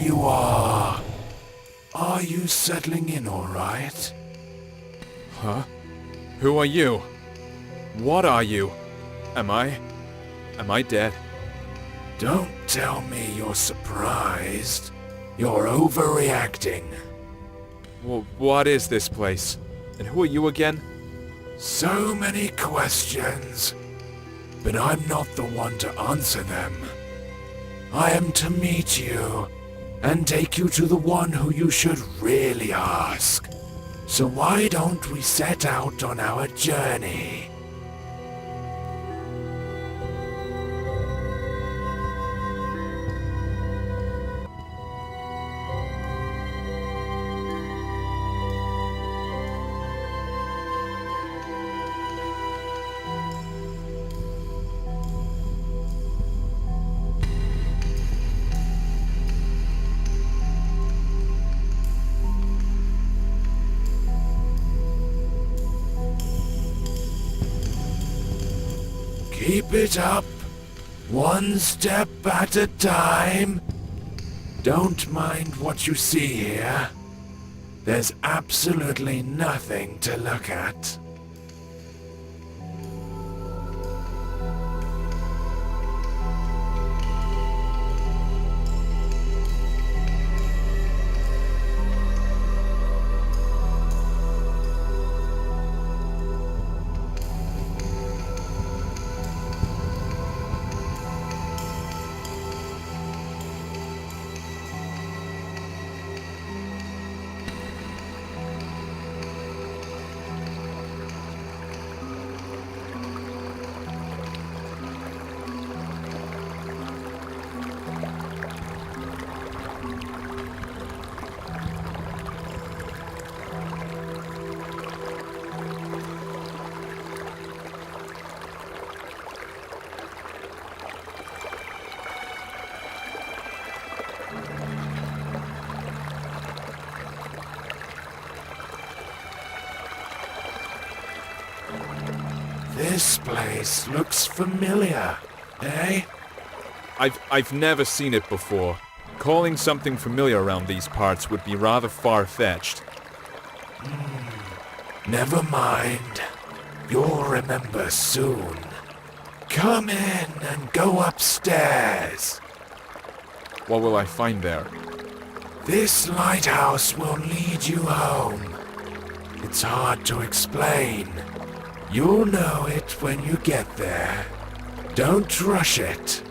you are. Are you settling in all right? Huh? Who are you? What are you? Am I dead? Don't tell me you're surprised. You're overreacting. Well, what is this place? And who are you again? So many questions, but I'm not the one to answer them. I am to meet you and take you to the one who you should really ask. So why don't we set out on our journey? Keep it up, one step at a time. Don't mind what you see here. There's absolutely nothing to look at. This place looks familiar, eh? I've never seen it before. Calling something familiar around these parts would be rather far-fetched. Never mind. You'll remember soon. Come in and go upstairs. What will I find there? This lighthouse will lead you home. It's hard to explain. You'll know it when you get there. Don't rush it.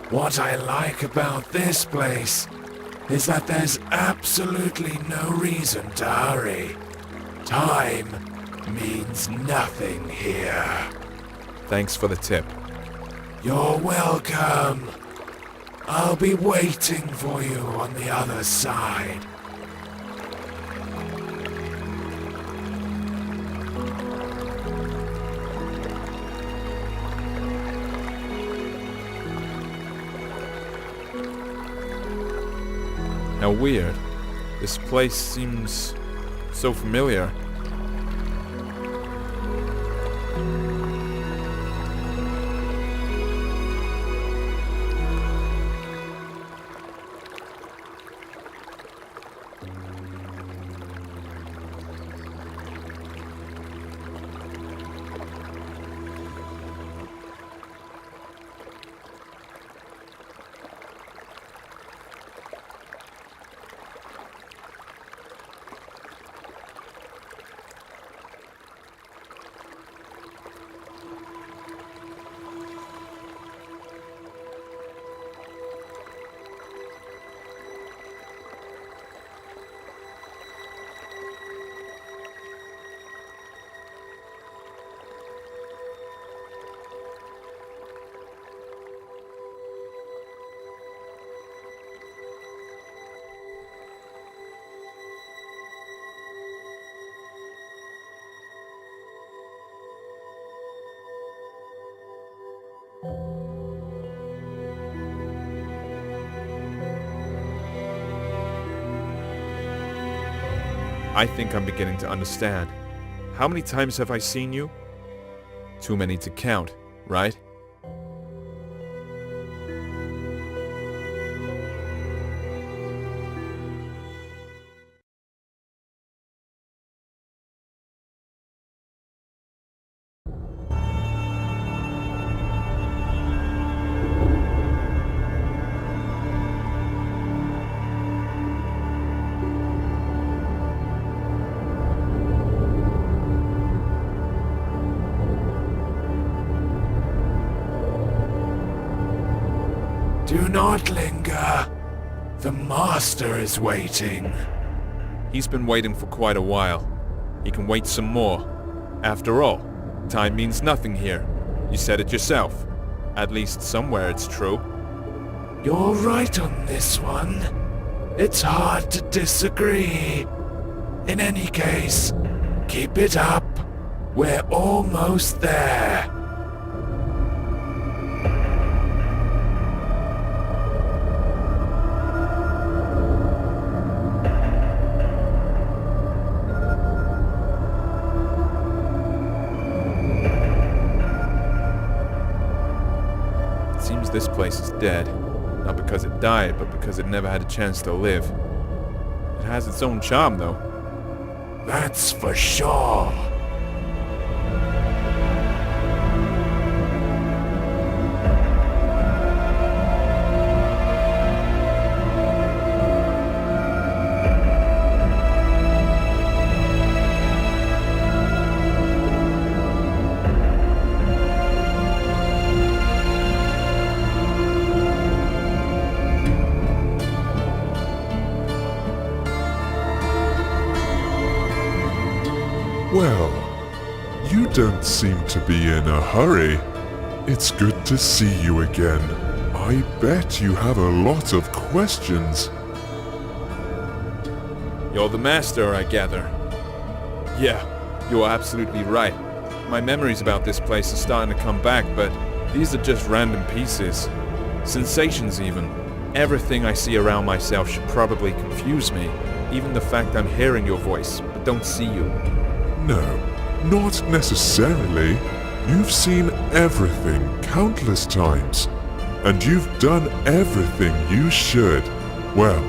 What I like about this place is that there's absolutely no reason to hurry. Time means nothing here. Thanks for the tip. You're welcome. I'll be waiting for you on the other side. How weird. This place seems so familiar. I think I'm beginning to understand. How many times have I seen you? Too many to count, right? Do not linger. The master is waiting. He's been waiting for quite a while. He can wait some more. After all, time means nothing here. You said it yourself. At least somewhere it's true. You're right on this one. It's hard to disagree. In any case, keep it up. We're almost there. It seems this place is dead. Not because it died, but because it never had a chance to live. It has its own charm, though. That's for sure. Well, you don't seem to be in a hurry. It's good to see you again. I bet you have a lot of questions. You're the master, I gather. Yeah, you're absolutely right. My memories about this place are starting to come back, but these are just random pieces. Sensations even. Everything I see around myself should probably confuse me. Even the fact I'm hearing your voice, but don't see you. No, not necessarily. You've seen everything countless times. And you've done everything you should. Well,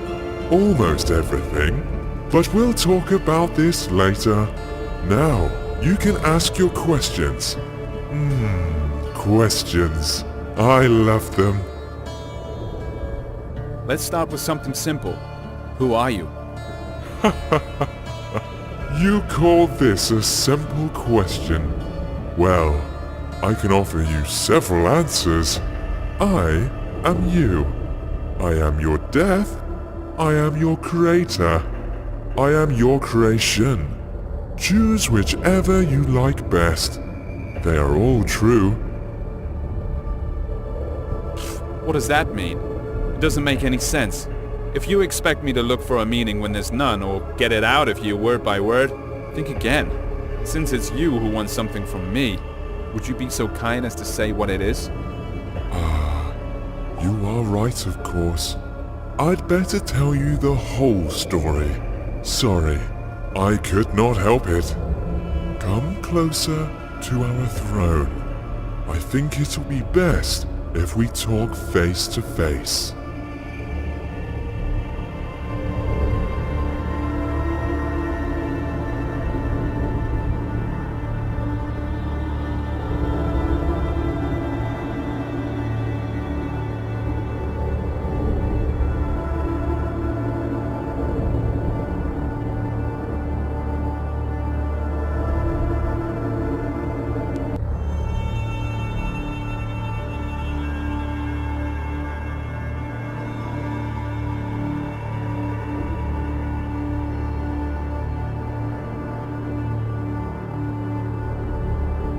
almost everything. But we'll talk about this later. Now, you can ask your questions. Questions. I love them. Let's start with something simple. Who are you? You call this a simple question? Well, I can offer you several answers. I am you. I am your death. I am your creator. I am your creation. Choose whichever you like best. They are all true. What does that mean? It doesn't make any sense. If you expect me to look for a meaning when there's none, or get it out of you word by word, think again. Since it's you who wants something from me, would you be so kind as to say what it is? You are right, of course. I'd better tell you the whole story. Sorry, I could not help it. Come closer to our throne. I think it'll be best if we talk face to face.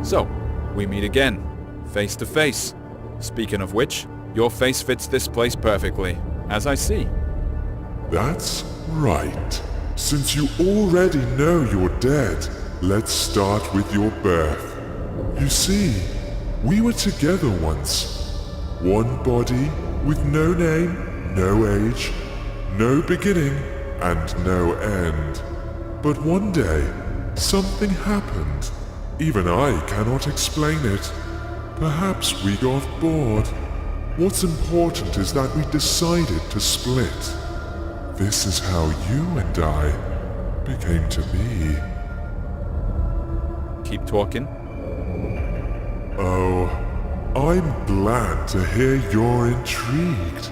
So, we meet again, face to face. Speaking of which, your face fits this place perfectly, as I see. That's right. Since you already know you're dead, let's start with your birth. You see, we were together once. One body with no name, no age, no beginning, and no end. But one day, something happened. Even I cannot explain it. Perhaps we got bored. What's important is that we decided to split. This is how you and I became to be. Keep talking. Oh, I'm glad to hear you're intrigued.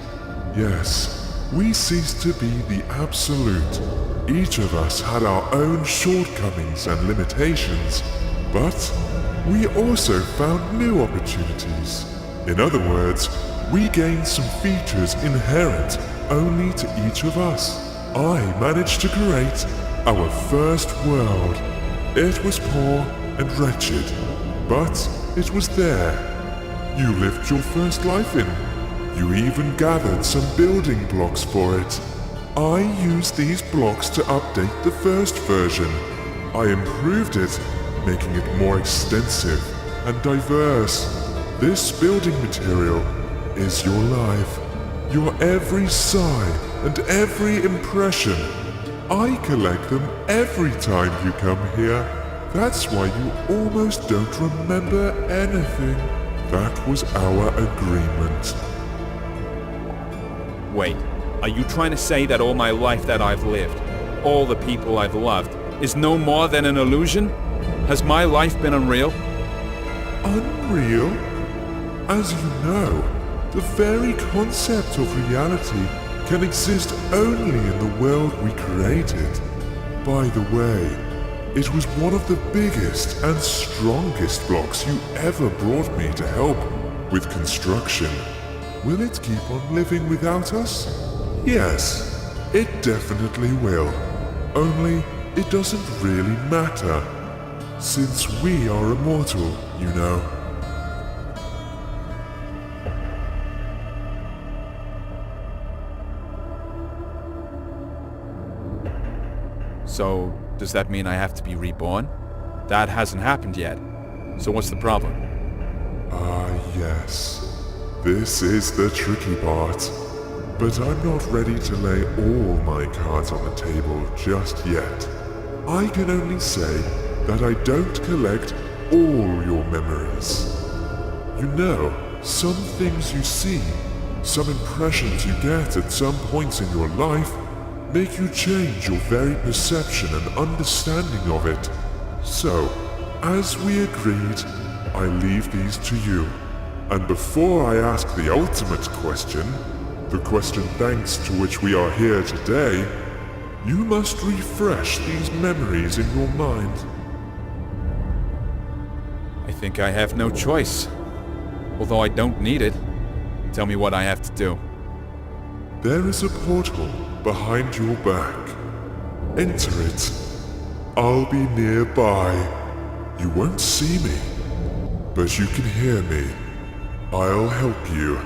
Yes, we ceased to be the absolute. Each of us had our own shortcomings and limitations. But we also found new opportunities. In other words, we gained some features inherent only to each of us. I managed to create our first world. It was poor and wretched, but it was there. You lived your first life in. You even gathered some building blocks for it. I used these blocks to update the first version. I improved it, making it more extensive and diverse. This building material is your life, your every sigh and every impression. I collect them every time you come here. That's why you almost don't remember anything. That was our agreement. Wait, are you trying to say that all my life that I've lived, all the people I've loved, is no more than an illusion? Has my life been unreal? Unreal? As you know, the very concept of reality can exist only in the world we created. By the way, it was one of the biggest and strongest blocks you ever brought me to help with construction. Will it keep on living without us? Yes, it definitely will. Only it doesn't really matter, since we are immortal, you know. So, does that mean I have to be reborn? That hasn't happened yet. So what's the problem? Ah, yes. This is the tricky part. But I'm not ready to lay all my cards on the table just yet. I can only say that I don't collect all your memories. You know, some things you see, some impressions you get at some points in your life, make you change your very perception and understanding of it. So, as we agreed, I leave these to you. And before I ask the ultimate question, the question thanks to which we are here today, you must refresh these memories in your mind. I think I have no choice. Although I don't need it. Tell me what I have to do. There is a portal behind your back. Enter it. I'll be nearby. You won't see me, but you can hear me. I'll help you.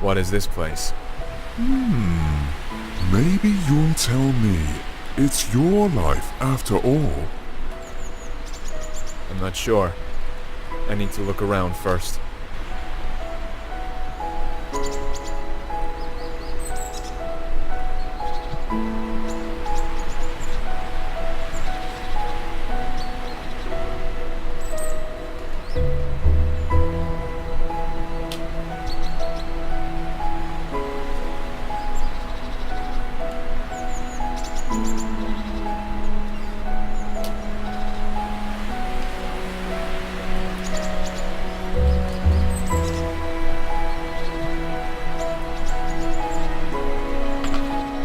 What is this place? Maybe you'll tell me. It's your life after all. I'm not sure. I need to look around first.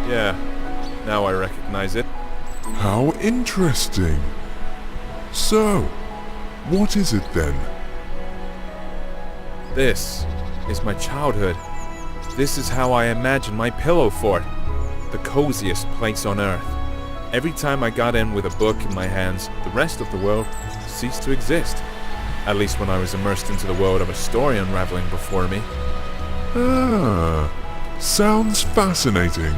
Yeah, now I recognize it. How interesting. So, what is it then? This is my childhood. This is how I imagine my pillow fort. The coziest place on earth. Every time I got in with a book in my hands, the rest of the world ceased to exist. At least when I was immersed into the world of a story unraveling before me. Ah, sounds fascinating.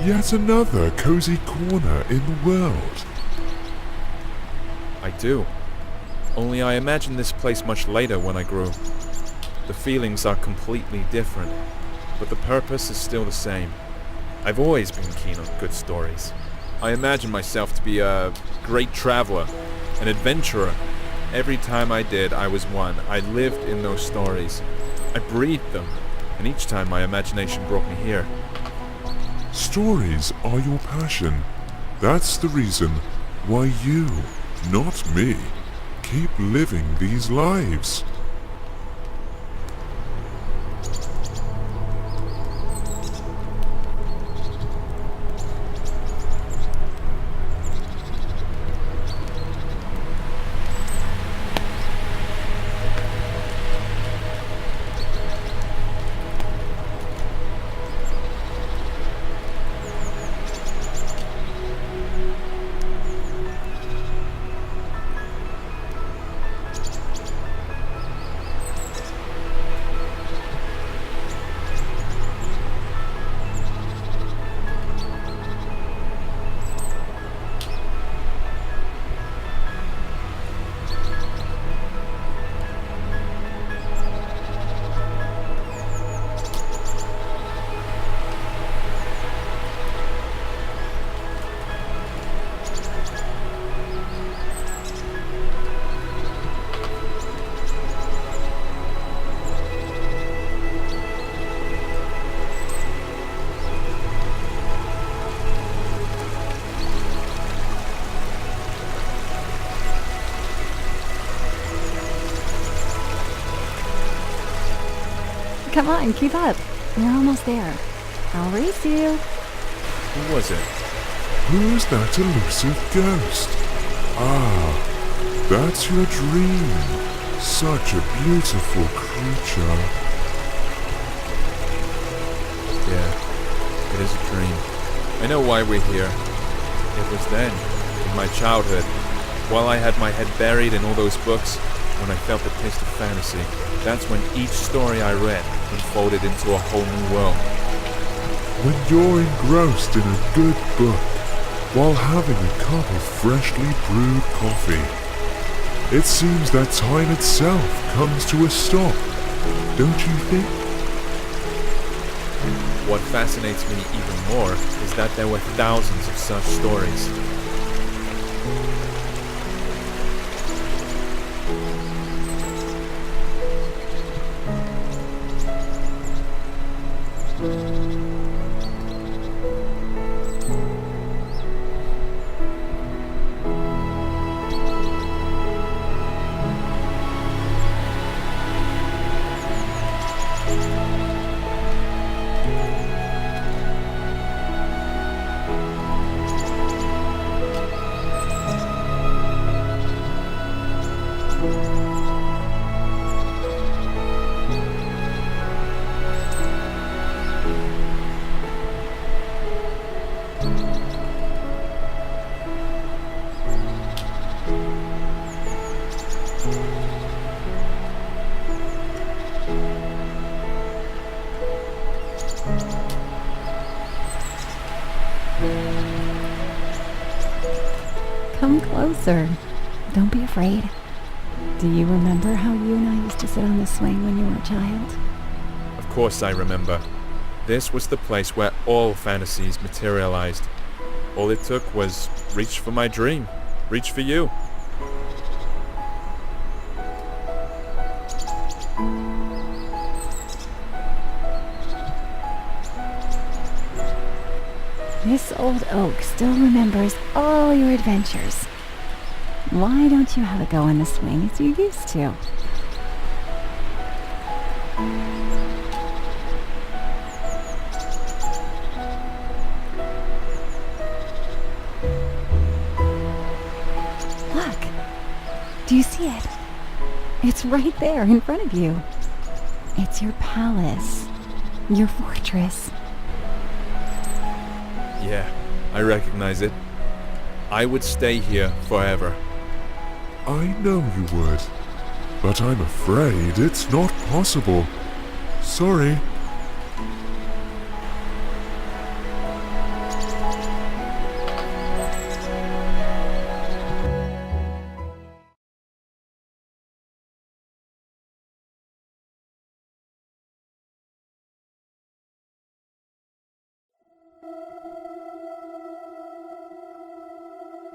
yet another cozy corner in the world. I do. Only I imagined this place much later when I grew. The feelings are completely different, but the purpose is still the same. I've always been keen on good stories. I imagine myself to be a great traveler, an adventurer. Every time I did, I was one. I lived in those stories. I breathed them, and each time my imagination brought me here. Stories are your passion. That's the reason why you, not me, keep living these lives. Come on, keep up. We're almost there. I'll race you. Who was it? Who's that elusive ghost? Ah, that's your dream. Such a beautiful creature. Yeah, it is a dream. I know why we're here. It was then, in my childhood, while I had my head buried in all those books, when I felt the taste of fantasy. That's when each story I read unfolded into a whole new world. When you're engrossed in a good book, while having a cup of freshly brewed coffee, it seems that time itself comes to a stop, don't you think? What fascinates me even more is that there were thousands of such stories. Come closer. Don't be afraid. Do you remember how you and I used to sit on the swing when you were a child? Of course I remember. This was the place where all fantasies materialized. All it took was reach for my dream, reach for you. This old oak still remembers all your adventures. Why don't you have a go on the swing as you used to? Look! Do you see it? It's right there in front of you. It's your palace, your fortress. Yeah, I recognize it. I would stay here forever. I know you would, but I'm afraid it's not possible. Sorry.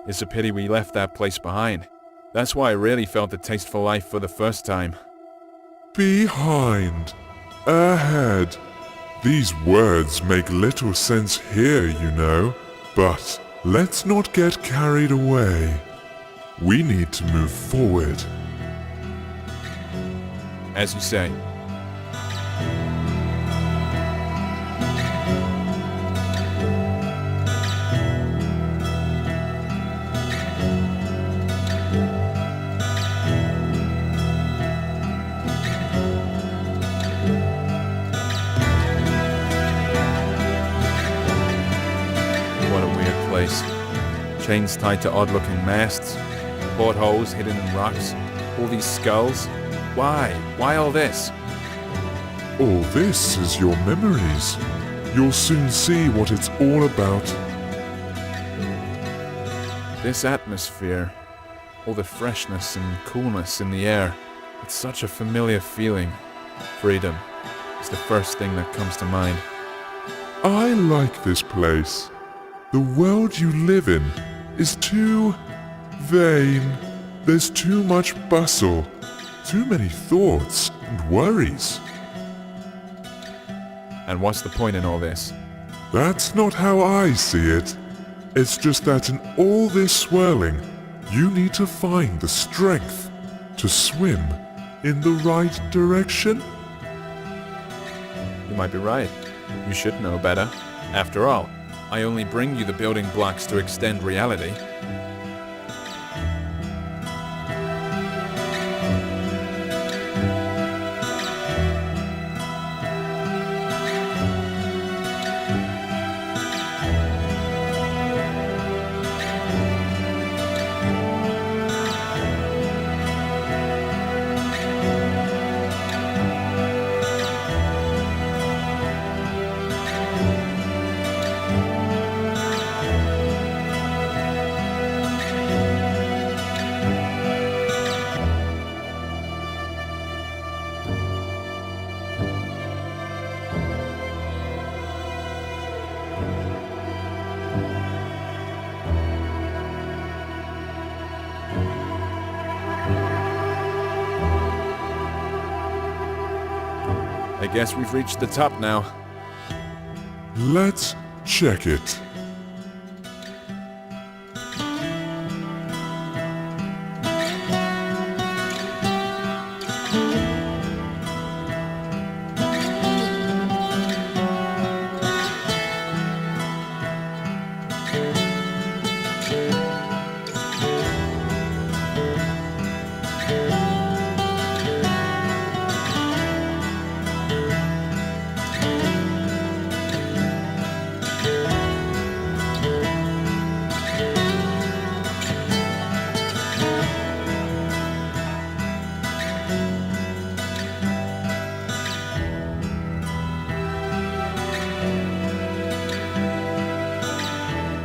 It's a pity we left that place behind. That's why I really felt the taste for life for the first time. Behind. Ahead. These words make little sense here, you know. But let's not get carried away. We need to move forward. As you say. Chains tied to odd-looking masts, portholes hidden in rocks, all these skulls. Why? Why all this? All this is your memories. You'll soon see what it's all about. This atmosphere, all the freshness and coolness in the air, it's such a familiar feeling. Freedom is the first thing that comes to mind. I like this place. The world you live in is too vain. There's too much bustle, too many thoughts and worries. And what's the point in all this? That's not how I see it. It's just that in all this swirling, you need to find the strength to swim in the right direction. You might be right. You should know better. After all, I only bring you the building blocks to extend reality. I guess we've reached the top now. Let's check it.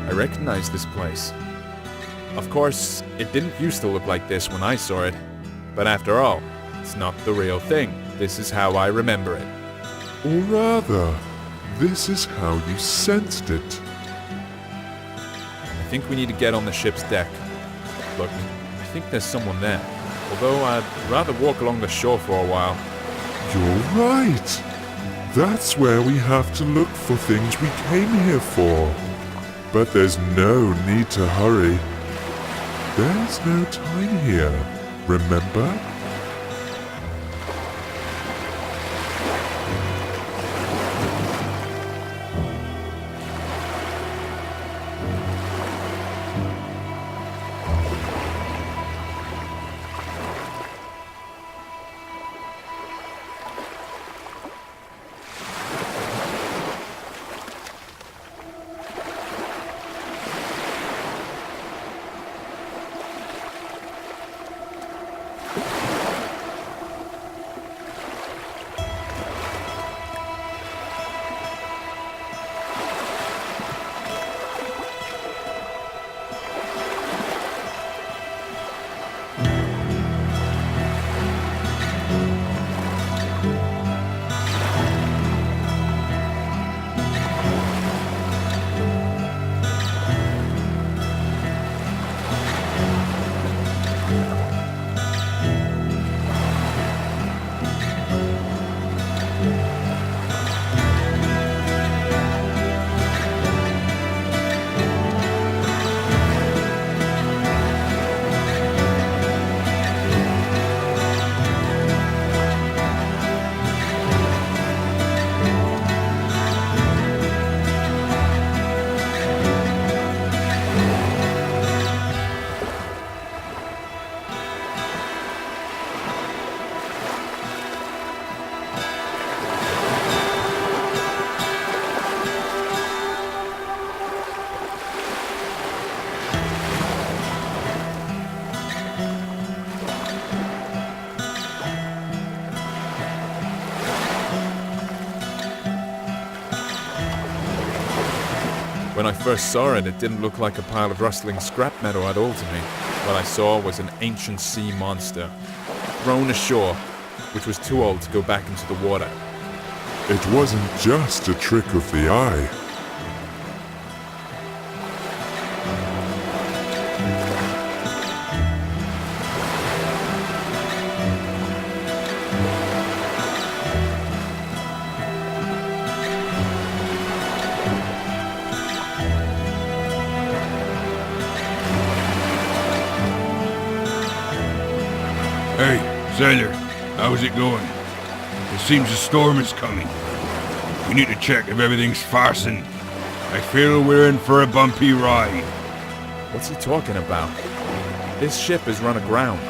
I recognize this place. Of course, it didn't used to look like this when I saw it. But after all, it's not the real thing. This is how I remember it. Or rather, this is how you sensed it. I think we need to get on the ship's deck. Look, I think there's someone there. Although I'd rather walk along the shore for a while. You're right. That's where we have to look for things we came here for. But there's no need to hurry. There's no time here, remember? When I first saw it, it didn't look like a pile of rustling scrap metal at all to me. What I saw was an ancient sea monster, thrown ashore, which was too old to go back into the water. It wasn't just a trick of the eye. Hey, sailor, how's it going? It seems a storm is coming. We need to check if everything's fastened. I feel we're in for a bumpy ride. What's he talking about? This ship is run aground,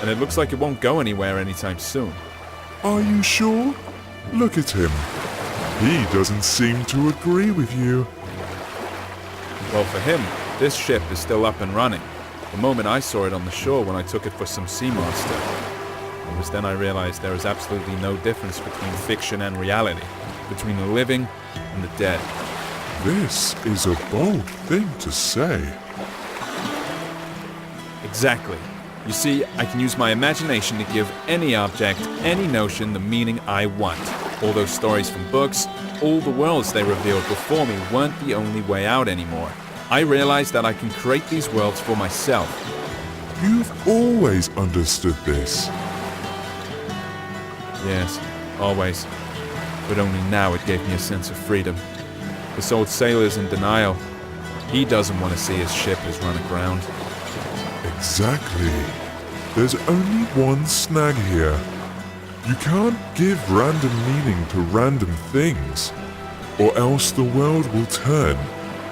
and it looks like it won't go anywhere anytime soon. Are you sure? Look at him. He doesn't seem to agree with you. Well, for him, this ship is still up and running. The moment I saw it on the shore when I took it for some sea monster. It was then I realized there is absolutely no difference between fiction and reality, between the living and the dead. This is a bold thing to say. Exactly. You see, I can use my imagination to give any object, any notion the meaning I want. All those stories from books, all the worlds they revealed before me weren't the only way out anymore. I realized that I can create these worlds for myself. You've always understood this. Yes, always. But only now it gave me a sense of freedom. This old sailor's in denial. He doesn't want to see his ship is run aground. Exactly. There's only one snag here. You can't give random meaning to random things, or else the world will turn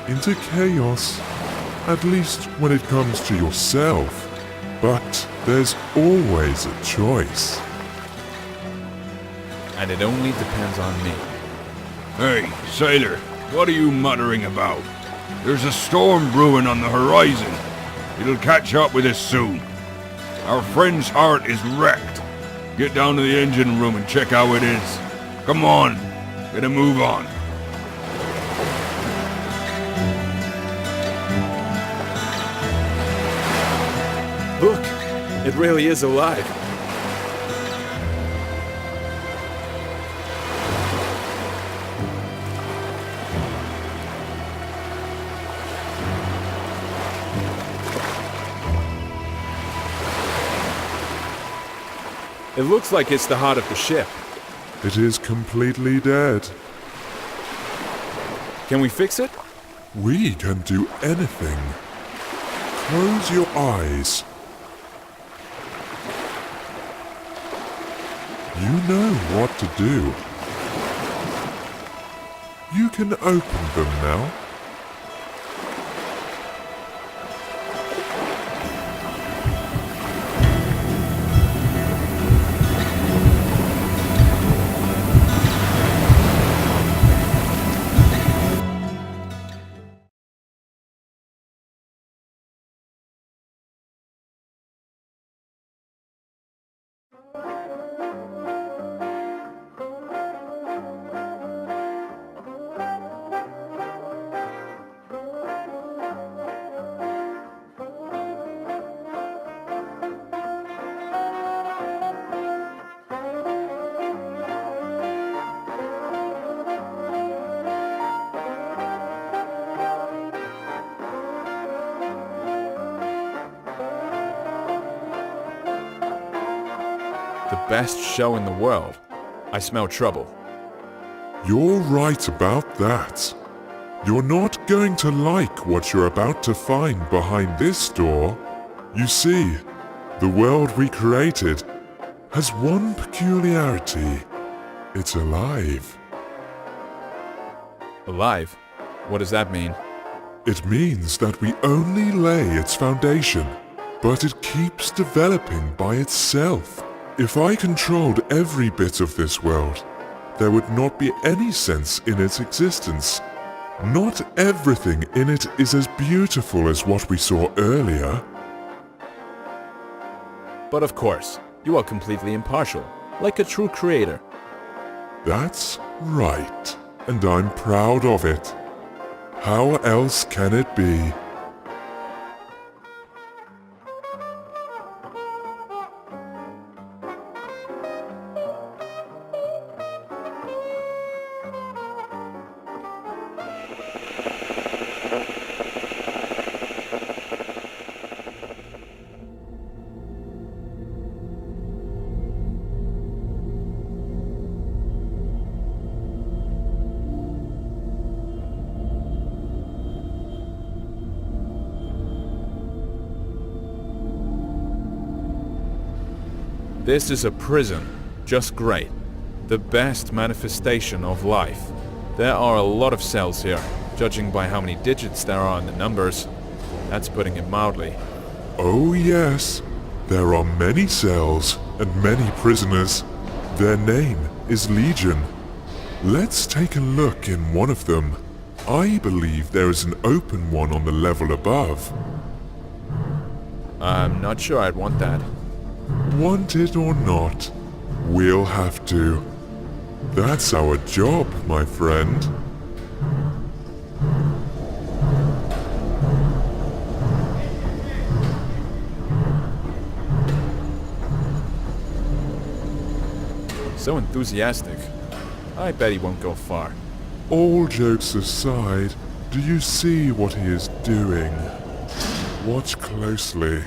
into chaos, at least when it comes to yourself. But there's always a choice. And it only depends on me. Hey, sailor, what are you muttering about? There's a storm brewing on the horizon. It'll catch up with us soon. Our friend's heart is wrecked. Get down to the engine room and check how it is. Come on, get a move on. Look, it really is alive. It looks like it's the heart of the ship. It is completely dead. Can we fix it? We can do anything. Close your eyes. You know what to do. You can open them now. The best show in the world. I smell trouble. You're right about that. You're not going to like what you're about to find behind this door. You see, the world we created has one peculiarity. It's alive. Alive? What does that mean? It means that we only lay its foundation, but it keeps developing by itself. If I controlled every bit of this world, there would not be any sense in its existence. Not everything in it is as beautiful as what we saw earlier. But of course, you are completely impartial, like a true creator. That's right, and I'm proud of it. How else can it be? This is a prison. Just great. The best manifestation of life. There are a lot of cells here, judging by how many digits there are in the numbers. That's putting it mildly. Oh yes, there are many cells and many prisoners. Their name is Legion. Let's take a look in one of them. I believe there is an open one on the level above. I'm not sure I'd want that. Want it or not, we'll have to. That's our job, my friend. So enthusiastic. I bet he won't go far. All jokes aside, do you see what he is doing? Watch closely.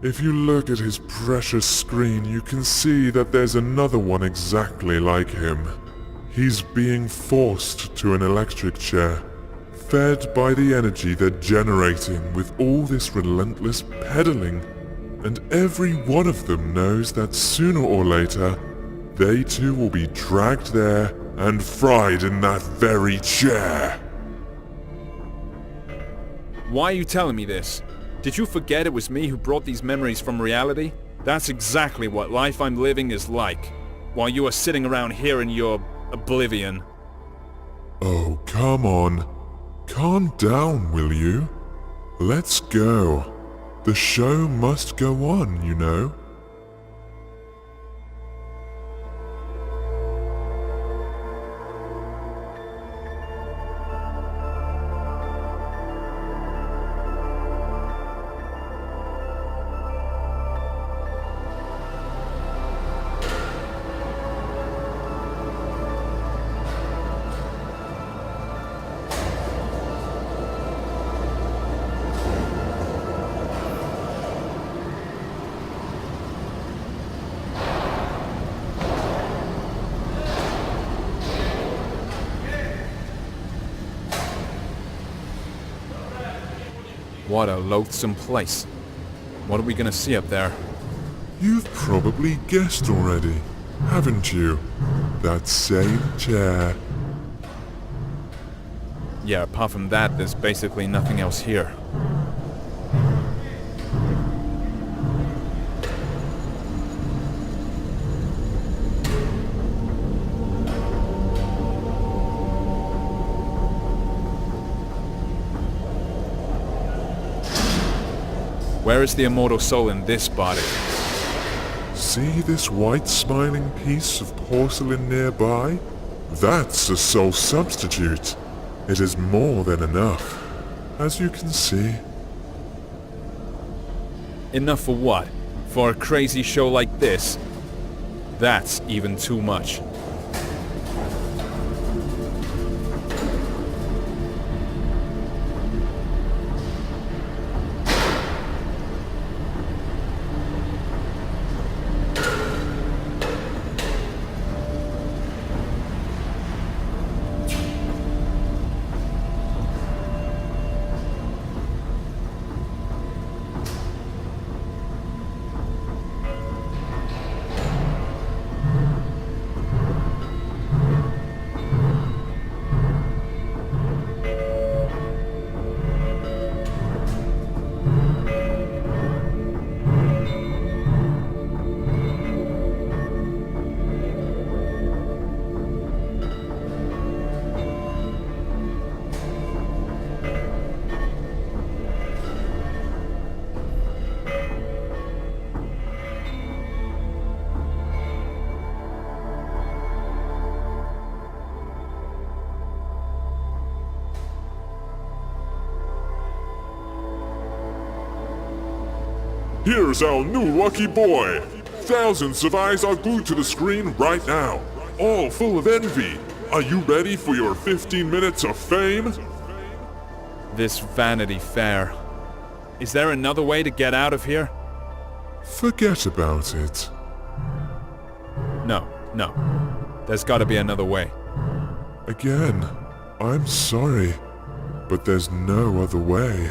If you look at his precious screen, you can see that there's another one exactly like him. He's being forced to an electric chair, fed by the energy they're generating with all this relentless pedaling. And every one of them knows that sooner or later, they too will be dragged there and fried in that very chair. Why are you telling me this? Did you forget it was me who brought these memories from reality? That's exactly what life I'm living is like, while you are sitting around here in your oblivion. Oh, come on. Calm down, will you? Let's go. The show must go on, you know. What a loathsome place. What are we gonna see up there? You've probably guessed already, haven't you? That same chair. Yeah, apart from that, there's basically nothing else here. Where is the immortal soul in this body? See this white smiling piece of porcelain nearby? That's a soul substitute. It is more than enough, as you can see. Enough for what? For a crazy show like this? That's even too much. Here's our new lucky boy. Thousands of eyes are glued to the screen right now, all full of envy. Are you ready for your 15 minutes of fame? This Vanity Fair. Is there another way to get out of here? Forget about it. No. There's gotta be another way. Again, I'm sorry, but there's no other way.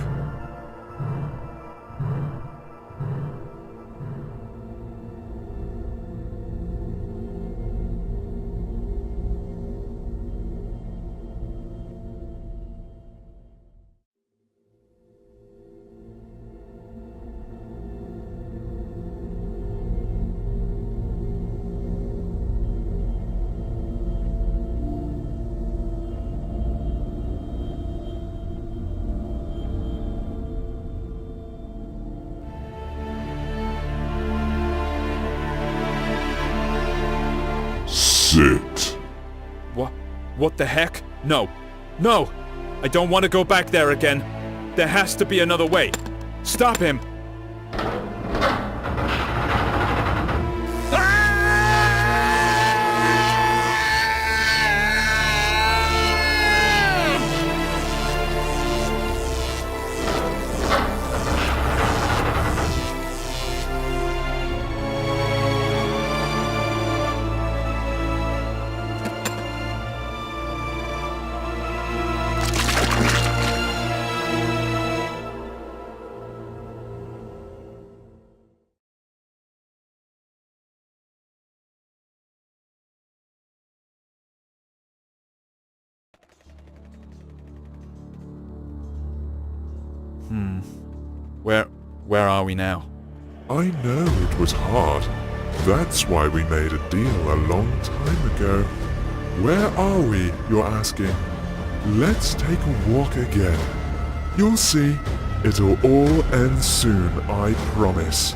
Sit. What the heck? No! I don't want to go back there again. There has to be another way. Stop him! Where are we now? I know it was hard. That's why we made a deal a long time ago. Where are we, you're asking? Let's take a walk again. You'll see, it'll all end soon, I promise.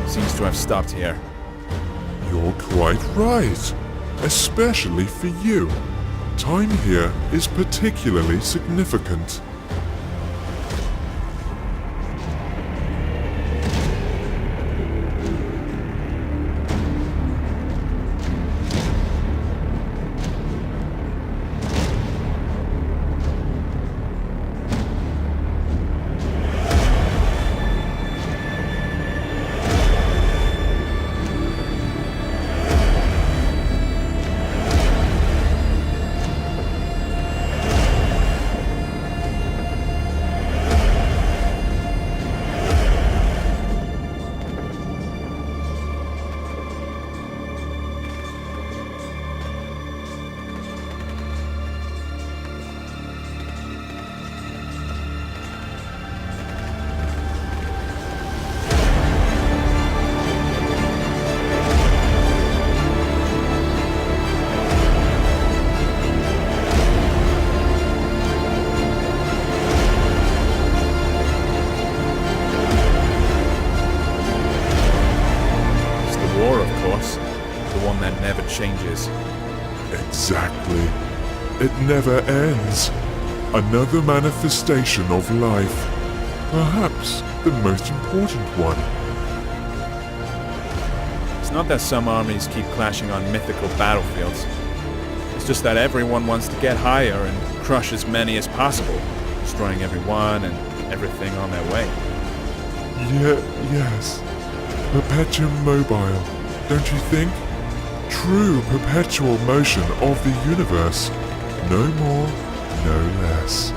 Seems to have stopped here. You're quite right. Especially for you. Time here is particularly significant. Changes. Exactly. It never ends. Another manifestation of life. Perhaps the most important one. It's not that some armies keep clashing on mythical battlefields. It's just that everyone wants to get higher and crush as many as possible, destroying everyone and everything on their way. Yes. Perpetuum mobile, don't you think? True perpetual motion of the universe. No more, no less.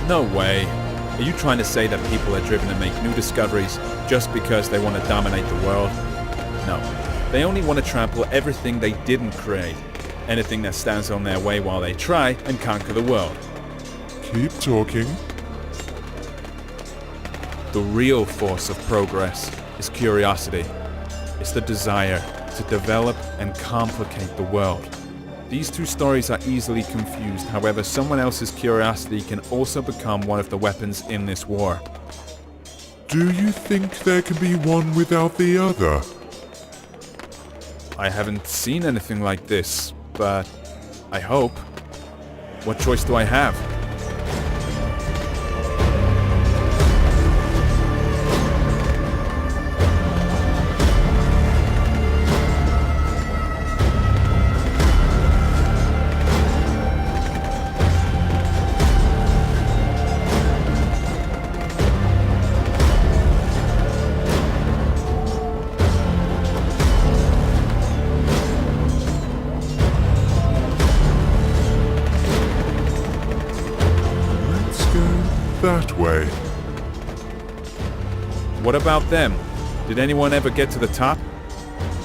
No way. Are you trying to say that people are driven to make new discoveries just because they want to dominate the world? No. They only want to trample everything they didn't create. Anything that stands on their way while they try and conquer the world. Keep talking. The real force of progress is curiosity. It's the desire to develop and complicate the world. These two stories are easily confused, however someone else's curiosity can also become one of the weapons in this war. Do you think there can be one without the other? I haven't seen anything like this, but I hope. What choice do I have? That way. What about them? Did anyone ever get to the top?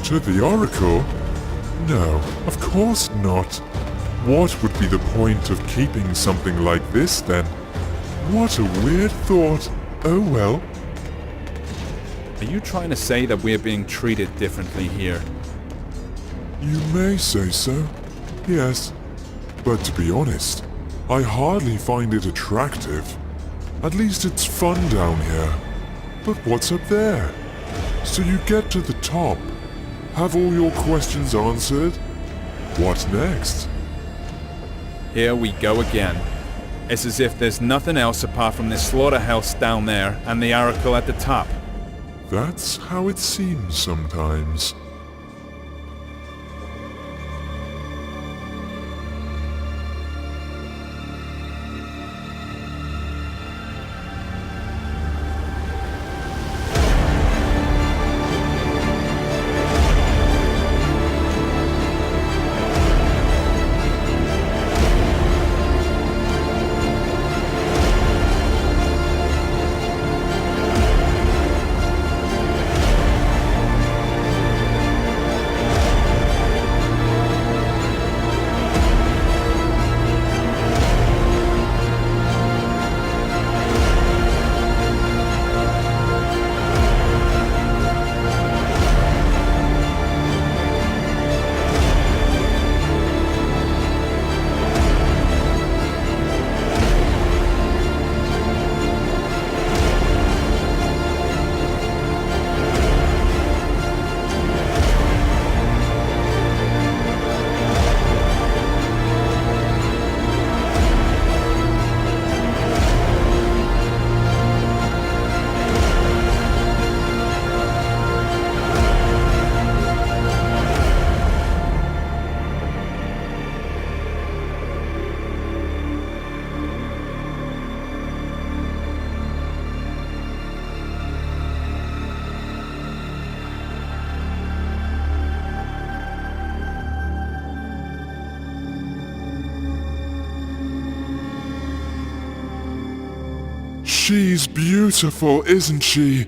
To the Oracle? No, of course not. What would be the point of keeping something like this then? What a weird thought. Oh well. Are you trying to say that we're being treated differently here? You may say so, yes. But to be honest, I hardly find it attractive. At least it's fun down here. But what's up there? So you get to the top. Have all your questions answered? What next? Here we go again. It's as if there's nothing else apart from this slaughterhouse down there and the Oracle at the top. That's how it seems sometimes. She's beautiful, isn't she?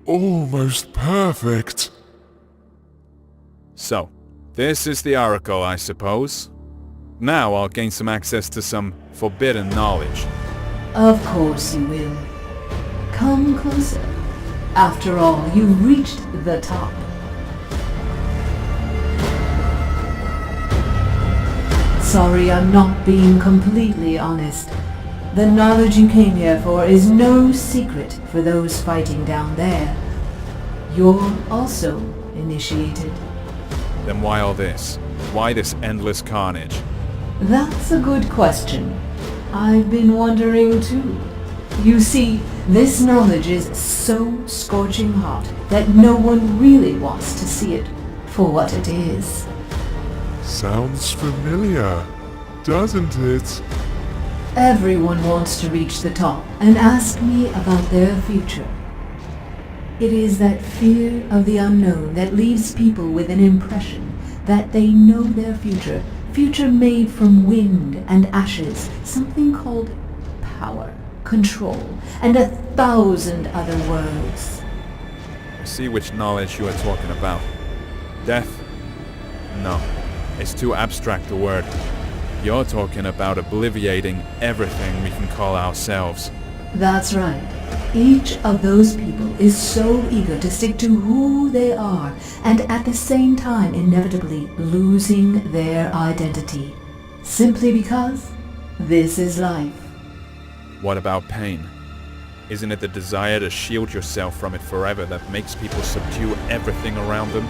Almost perfect. So, this is the Oracle, I suppose. Now I'll gain some access to some forbidden knowledge. Of course you will. Come closer. After all, you've reached the top. Sorry, I'm not being completely honest. The knowledge you came here for is no secret for those fighting down there. You're also initiated. Then why all this? Why this endless carnage? That's a good question. I've been wondering too. You see, this knowledge is so scorching hot that no one really wants to see it for what it is. Sounds familiar, doesn't it? Everyone wants to reach the top and ask me about their future. It is that fear of the unknown that leaves people with an impression that they know their future made from wind and ashes, something called power, control, and 1,000 other words. I see which knowledge you are talking about. Death? No, it's too abstract a word. You're talking about obliviating everything we can call ourselves. That's right. Each of those people is so eager to stick to who they are and at the same time inevitably losing their identity. Simply because this is life. What about pain? Isn't it the desire to shield yourself from it forever that makes people subdue everything around them?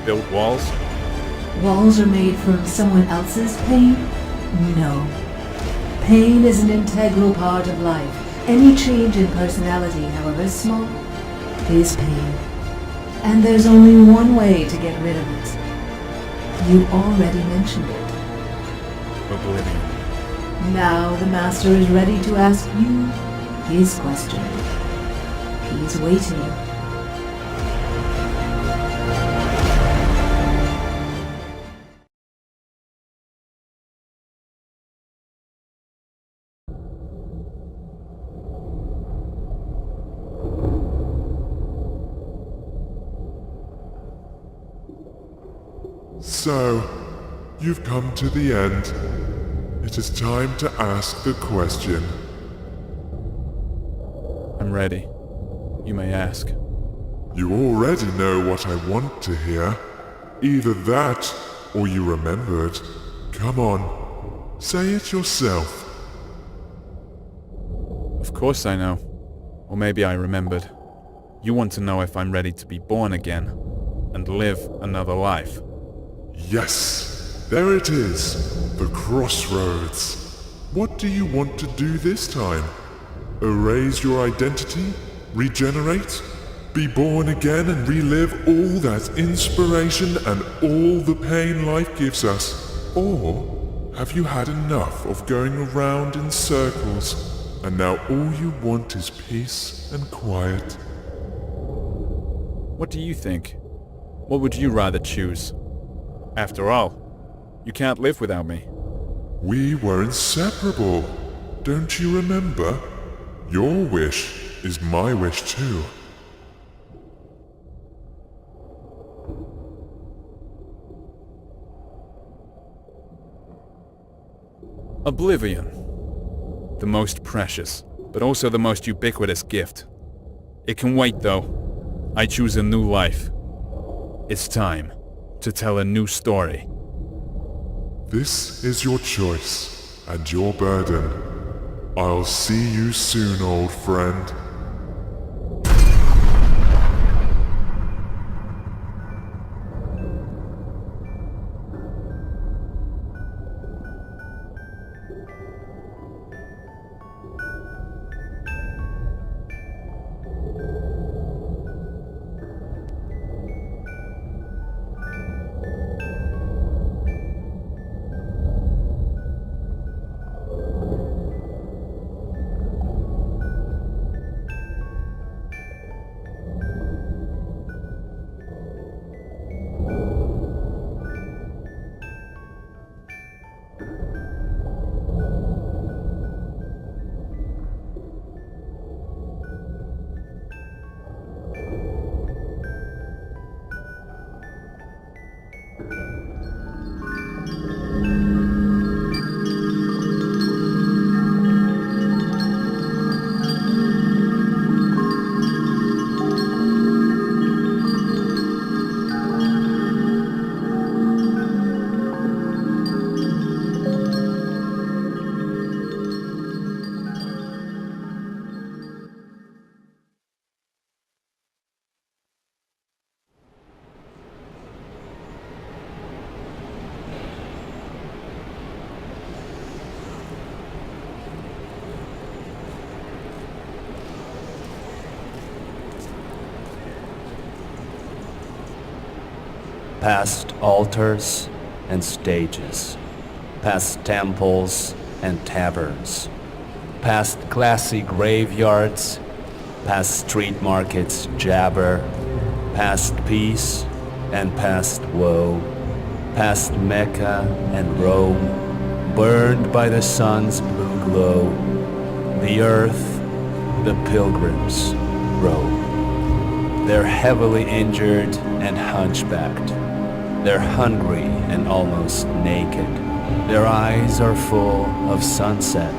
Build walls? Walls are made from someone else's pain? No. Pain is an integral part of life. Any change in personality, however small, is pain. And there's only one way to get rid of it. You already mentioned it. Oblivion. Now the Master is ready to ask you his question. He's waiting. So, you've come to the end. It is time to ask the question. I'm ready. You may ask. You already know what I want to hear. Either that, or you remembered. Come on, say it yourself. Of course I know. Or maybe I remembered. You want to know if I'm ready to be born again and live another life. Yes, there it is, the crossroads. What do you want to do this time? Erase your identity? Regenerate? Be born again and relive all that inspiration and all the pain life gives us? Or have you had enough of going around in circles and now all you want is peace and quiet? What do you think? What would you rather choose? After all, you can't live without me. We were inseparable. Don't you remember? Your wish is my wish too. Oblivion. The most precious, but also the most ubiquitous gift. It can wait though. I choose a new life. It's time to tell a new story. This is your choice and your burden. I'll see you soon, old friend. Past altars and stages, past temples and taverns, past classy graveyards, past street markets jabber, past peace and past woe, past Mecca and Rome, burned by the sun's blue glow, the earth the pilgrims roam. They're heavily injured and hunchbacked. They're hungry and almost naked. Their eyes are full of sunset.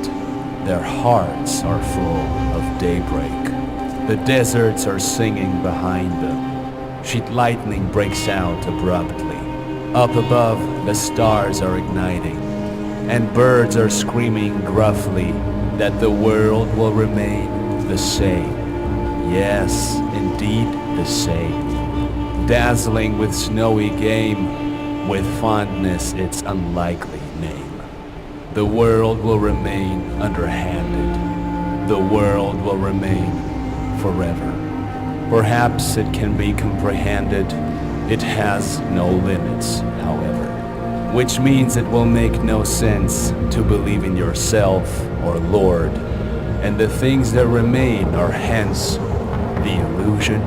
Their hearts are full of daybreak. The deserts are singing behind them. Sheet lightning breaks out abruptly. Up above, the stars are igniting, and birds are screaming gruffly that the world will remain the same. Yes, indeed the same. Dazzling with snowy game, with fondness its unlikely name. The world will remain underhanded. The world will remain forever. Perhaps it can be comprehended. It has no limits, however, which means it will make no sense to believe in yourself or Lord, and the things that remain are hence the illusion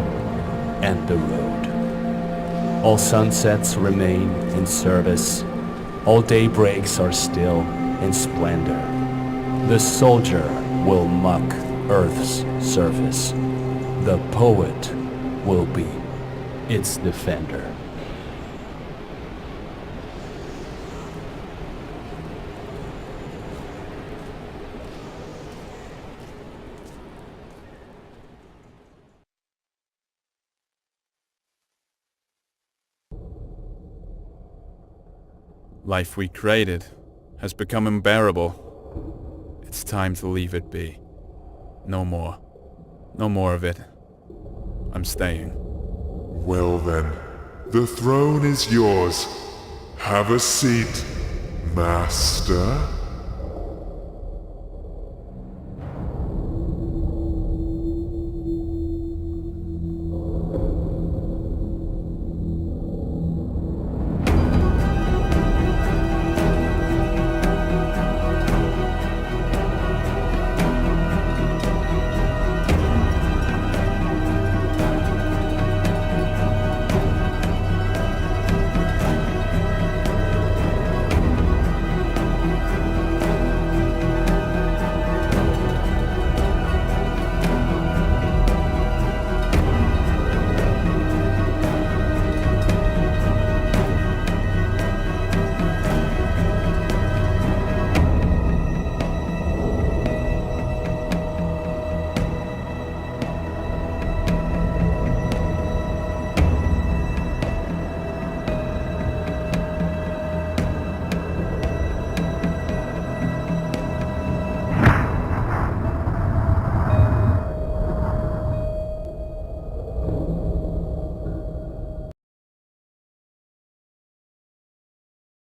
and the road. All sunsets remain in service. All daybreaks are still in splendor. The soldier will mock Earth's surface. The poet will be its defender. Life we created has become unbearable. It's time to leave it be. No more. No more of it. I'm staying. Well then, the throne is yours. Have a seat, Master.